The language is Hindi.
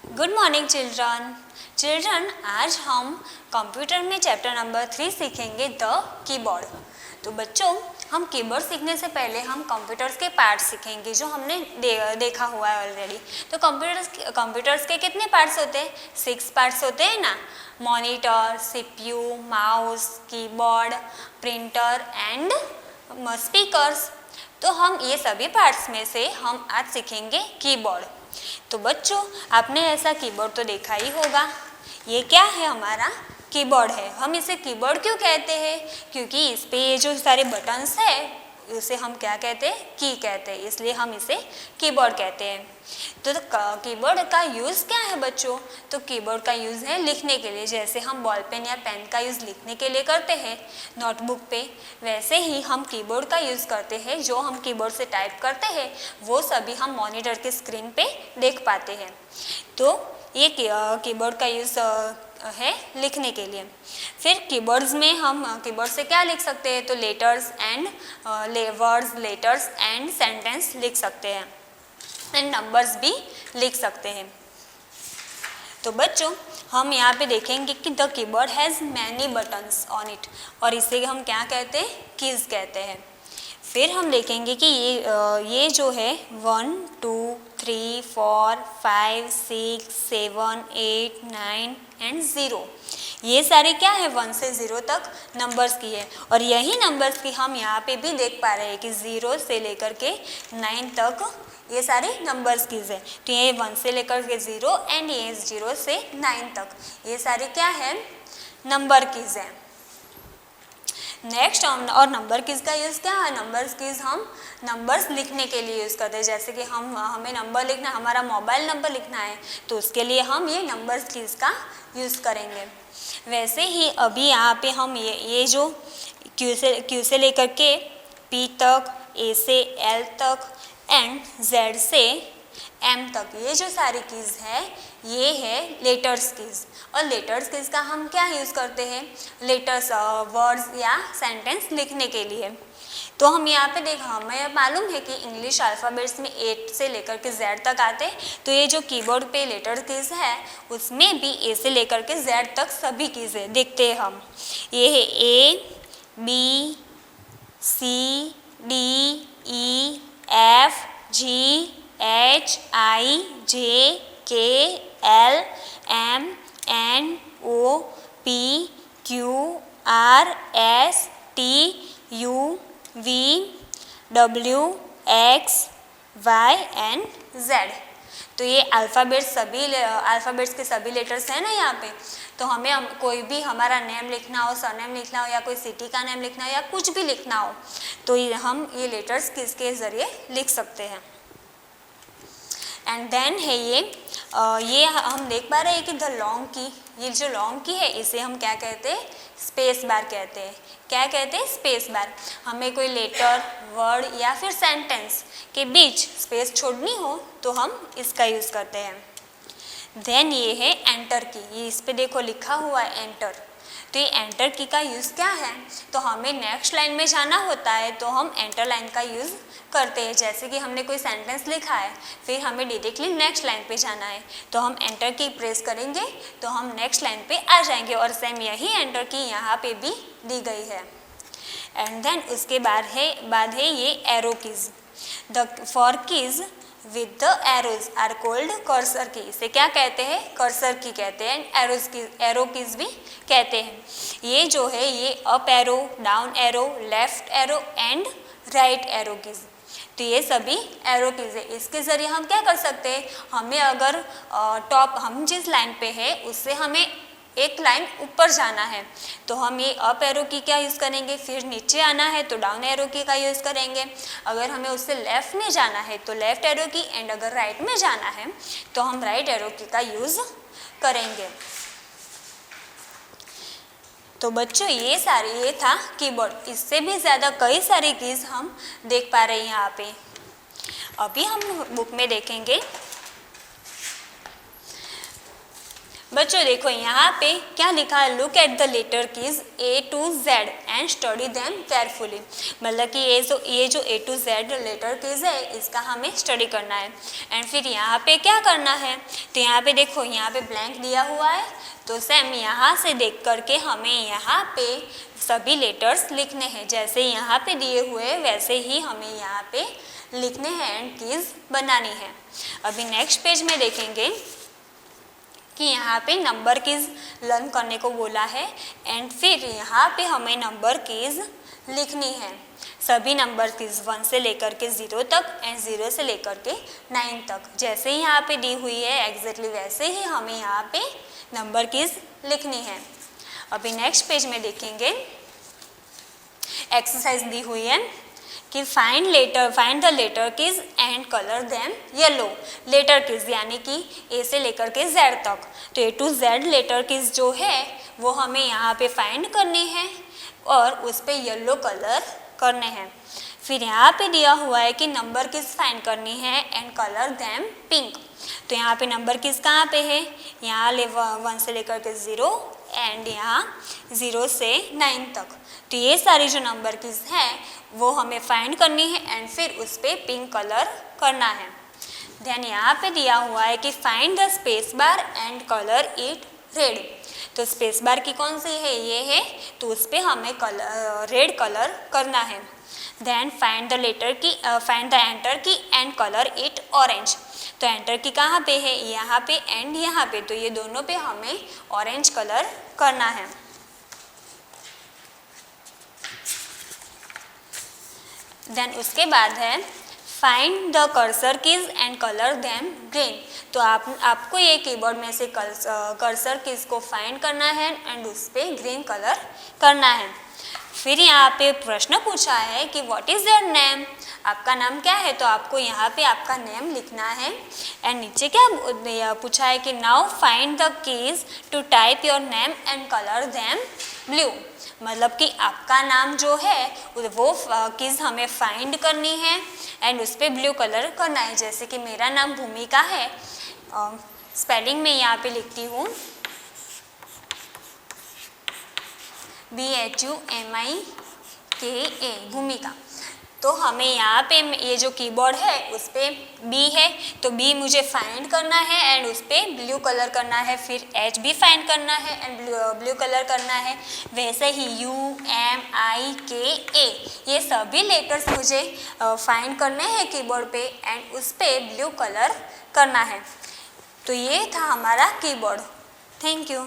गुड मॉर्निंग चिल्ड्रन आज हम कंप्यूटर में चैप्टर नंबर 3 सीखेंगे द कीबोर्ड। तो बच्चों, हम कीबोर्ड सीखने से पहले हम कंप्यूटर्स के पार्ट्स सीखेंगे जो हमने देखा हुआ है ऑलरेडी। तो कंप्यूटर्स के कितने पार्ट्स होते हैं? 6 पार्ट्स होते हैं ना। Monitor, CPU, mouse, keyboard, printer and speakers. तो हम ये सभी पार्ट्स में से हम आज सीखेंगे कीबोर्ड। तो बच्चों, आपने ऐसा कीबोर्ड तो देखा ही होगा। ये क्या है? हमारा कीबोर्ड है। हम इसे कीबोर्ड क्यों कहते हैं? क्योंकि इस पे ये जो सारे बटन्स है उसे हम क्या कहते हैं? की कहते हैं, इसलिए हम इसे कीबोर्ड कहते हैं। तो कीबोर्ड का यूज़ क्या है बच्चों? तो कीबोर्ड का यूज़ है लिखने के लिए। जैसे हम बॉल पेन या पेन का यूज़ लिखने के लिए करते हैं नोटबुक पे, वैसे ही हम कीबोर्ड का यूज़ करते हैं। जो हम कीबोर्ड से टाइप करते हैं वो सभी हम मॉनिटर के स्क्रीन पे देख पाते हैं। तो ये कीबोर्ड का यूज़ है लिखने के लिए। फिर कीबोर्ड्स में हम कीबोर्ड से क्या लिख सकते हैं? तो letters and words, letters and sentence लिख सकते हैं एंड नंबर्स भी लिख सकते हैं। तो बच्चों, हम यहाँ पे देखेंगे कि the keyboard has many buttons on it, और इसे हम क्या कहते हैं? कीज़ कहते हैं। फिर हम देखेंगे कि ये जो है 1 2 3 4 5 6 7 8 9 एंड 0, ये सारे क्या है? 1 से 0 तक नंबर्स की है। और यही नंबर्स की हम यहाँ पे भी देख पा रहे हैं कि 0 से लेकर के 9 तक ये सारे नंबर्स कीज है। तो ये 1 से लेकर के 0 एंड ये 0 से 9 तक, ये सारे क्या है? नंबर कीज है। नेक्स्ट, और नंबर कीज का यूज़ क्या है? नंबर कीज हम नंबर्स लिखने के लिए यूज़ करते हैं। जैसे कि हमें नंबर लिखना, हमारा मोबाइल नंबर लिखना है तो उसके लिए हम ये नंबर्स कीज का यूज़ करेंगे। वैसे ही अभी यहाँ पे हम ये जो क्यू से लेकर के पी तक, ए से एल तक एंड जेड से एम तक, ये जो सारी कीज़ है ये है लेटर्स कीज़। और लेटर्स कीज़ का हम क्या यूज़ करते हैं? लेटर्स, वर्ड्स या सेंटेंस लिखने के लिए। तो हम यहाँ पे देखा, हमें मालूम है कि इंग्लिश अल्फ़ाबेट्स में ए से लेकर के जेड तक आते हैं। तो ये जो कीबोर्ड पे लेटर कीज़ है उसमें भी ए से लेकर के जेड तक सभी कीज़ है। देखते हैं हम, ये है A B C D E F G H I J K L M N O P Q R S T U V W X Y and Z. तो ये अल्फ़ाबेट्स के सभी लेटर्स हैं ना यहाँ पे। तो हमें कोई भी हमारा नेम लिखना हो, सरनेम लिखना हो या कोई सिटी का नेम लिखना हो या कुछ भी लिखना हो तो हम ये लेटर्स किसके ज़रिए लिख सकते हैं। एंड देन है ये हम देख पा रहे हैं कि द लॉन्ग की, ये जो लॉन्ग की है इसे हम क्या कहते हैं? स्पेस बार कहते हैं। क्या कहते हैं? Space bar. हमें कोई लेटर, वर्ड या फिर सेंटेंस के बीच स्पेस छोड़नी हो तो हम इसका यूज़ करते हैं। देन ये है एंटर की, ये इस पे देखो लिखा हुआ है एंटर। तो ये एंटर की का यूज़ क्या है? तो हमें नेक्स्ट लाइन में जाना होता है तो हम एंटर लाइन का यूज़ करते हैं। जैसे कि हमने कोई सेंटेंस लिखा है, फिर हमें डायरेक्टली नेक्स्ट लाइन पे जाना है तो हम एंटर की प्रेस करेंगे तो हम नेक्स्ट लाइन पे आ जाएंगे। और सेम यही एंटर की यहाँ पे भी दी गई है। एंड देन उसके बाद है ये arrow keys. The four keys with the arrows are called cursor key, इसे क्या कहते हैं? कर्सर की कहते हैं। एरो कीज भी कहते हैं। ये जो है ये up arrow, down arrow, left arrow and right arrow keys. तो ये सभी एरो कीज है। इसके ज़रिए हम क्या कर सकते हैं? हमें अगर हम जिस लाइन पे है उससे हमें एक लाइन ऊपर जाना है तो हम ये अप एरो की क्या यूज़ करेंगे। फिर नीचे आना है तो डाउन एरो की का यूज़ करेंगे। अगर हमें उससे लेफ़्ट में जाना है तो लेफ़्ट एरो की, एंड अगर राइट में जाना है तो हम राइट एरो की का यूज़ करेंगे। तो बच्चों, ये था कीबोर्ड। इससे भी ज़्यादा कई सारी कीज़ हम देख पा रहे हैं यहाँ पे। अभी हम बुक में देखेंगे बच्चों देखो यहाँ पे क्या लिखा है, look at the letter keys A to Z and study them carefully. मतलब कि ये जो A to Z letter keys है इसका हमें स्टडी करना है। एंड फिर यहाँ पे क्या करना है, तो यहाँ पे देखो यहाँ पे ब्लैंक दिया हुआ है, तो सेम यहाँ से देख करके हमें यहाँ पे सभी लेटर्स लिखने हैं, जैसे यहाँ पे दिए हुए वैसे ही हमें यहाँ पे लिखने हैं एंड कीज बनानी है। अभी नेक्स्ट पेज में देखेंगे कि यहाँ पे नंबर कीज लर्न करने को बोला है एंड फिर यहाँ पे हमें नंबर कीज लिखनी है। सभी नंबर कीज 1 से लेकर के 0 तक एंड 0 से लेकर के 9 तक, जैसे ही यहाँ पे दी हुई है एग्जैक्टली वैसे ही हमें यहाँ पे नंबर कीज लिखनी है। अभी नेक्स्ट पेज में देखेंगे एक्सरसाइज दी हुई है कि find the letter keys and colour them yellow. Letter keys यानी कि ए से लेकर के जेड तक, तो A to Z letter keys जो है वो हमें यहाँ पे फाइंड करनी है और उस पे येलो कलर करने हैं। फिर यहाँ पे दिया हुआ है कि नंबर कीज फाइंड करनी है एंड कलर देम पिंक। तो यहाँ पे नंबर कीज कहाँ पे है, यहाँ 1 से लेकर के 0 एंड यहाँ 0 से 9 तक। तो ये सारी जो नंबर कीज हैं वो हमें फाइंड करनी है एंड फिर उस पर पिंक कलर करना है। देन यहाँ पे दिया हुआ है कि find the space bar and colour it red. तो स्पेस बार की कौन सी है, ये है, तो उस पर हमें रेड कलर करना है। देन फाइंड द एंटर की एंड कलर इट ऑरेंज। तो एंटर की कहाँ पे है, यहाँ पे एंड यहाँ पे, तो ये दोनों पे हमें ऑरेंज कलर करना है। देन उसके बाद है find the cursor keys and colour them green. तो आपको ये कीबोर्ड में से कर्सर कीज को फाइंड करना है एंड उस पर ग्रीन कलर करना है। फिर यहाँ पे प्रश्न पूछा है कि व्हाट इज़ योर नेम, आपका नाम क्या है, तो आपको यहाँ पे आपका नेम लिखना है। एंड नीचे क्या पूछा है कि now find the keys to type your name and colour them blue. मतलब कि आपका नाम जो है वो कीज हमें फाइंड करनी है एंड उस पर ब्लू कलर करना है। जैसे कि मेरा नाम भूमिका है, स्पेलिंग में यहाँ पे लिखती हूँ BHUMIKA भूमिका। तो हमें यहाँ पे ये जो कीबोर्ड है उस पर B है, तो B मुझे फाइंड करना है एंड उस पर ब्लू कलर करना है। फिर H भी फाइंड करना है एंड ब्लू कलर करना है। वैसे ही UMIKA ये सभी लेटर्स मुझे फाइंड करने हैं कीबोर्ड पे एंड उस पर ब्लू कलर करना है। तो ये था हमारा कीबोर्ड। Thank you.